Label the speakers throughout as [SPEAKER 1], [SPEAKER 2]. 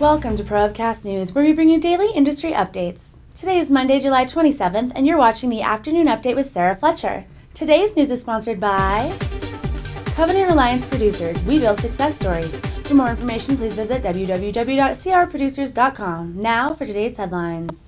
[SPEAKER 1] Welcome to ProUpcast News, where we bring you daily industry updates. Today is Monday, July 27th, and you're watching the Afternoon Update with Sarah Fletcher. Today's news is sponsored by Covenant Reliance Producers. We build success stories. For more information, please visit www.crproducers.com. Now for today's headlines.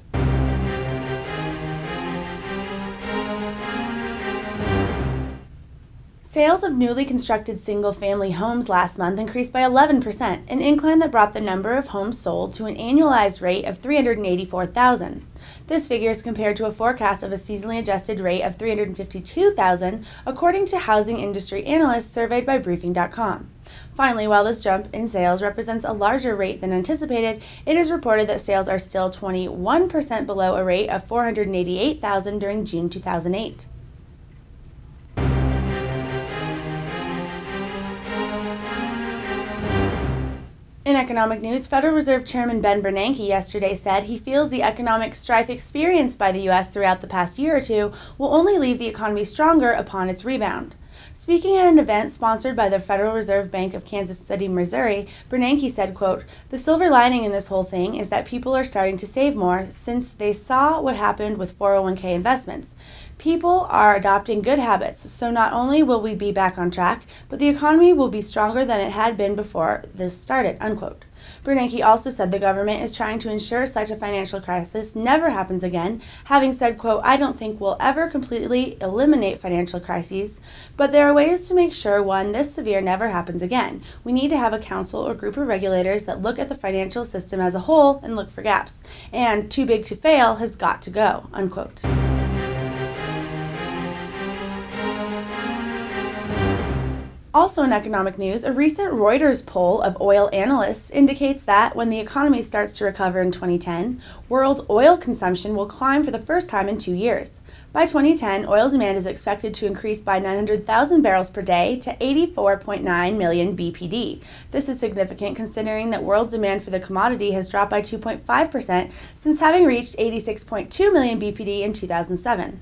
[SPEAKER 1] Sales of newly constructed single-family homes last month increased by 11%, an incline that brought the number of homes sold to an annualized rate of 384,000. This figure is compared to a forecast of a seasonally adjusted rate of 352,000, according to housing industry analysts surveyed by Briefing.com. Finally, while this jump in sales represents a larger rate than anticipated, it is reported that sales are still 21% below a rate of 488,000 during June 2008. In economic news, Federal Reserve Chairman Ben Bernanke yesterday said he feels the economic strife experienced by the U.S. throughout the past year or two will only leave the economy stronger upon its rebound. Speaking at an event sponsored by the Federal Reserve Bank of Kansas City, Missouri, Bernanke said, quote, "The silver lining in this whole thing is that people are starting to save more since they saw what happened with 401k investments. People are adopting good habits, so not only will we be back on track, but the economy will be stronger than it had been before this started," unquote. Bernanke also said the government is trying to ensure such a financial crisis never happens again, having said, quote, "I don't think we'll ever completely eliminate financial crises, but there are ways to make sure one this severe never happens again. We need to have a council or group of regulators that look at the financial system as a whole and look for gaps, and too big to fail has got to go," unquote. Also in economic news, a recent Reuters poll of oil analysts indicates that when the economy starts to recover in 2010, world oil consumption will climb for the first time in 2 years. By 2010, oil demand is expected to increase by 900,000 barrels per day to 84.9 million BPD. This is significant considering that world demand for the commodity has dropped by 2.5% since having reached 86.2 million BPD in 2007.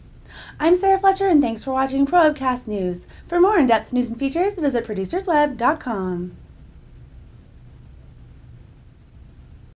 [SPEAKER 1] I'm Sarah Fletcher, and thanks for watching ProUpcast News. For more in-depth news and features, visit producersweb.com.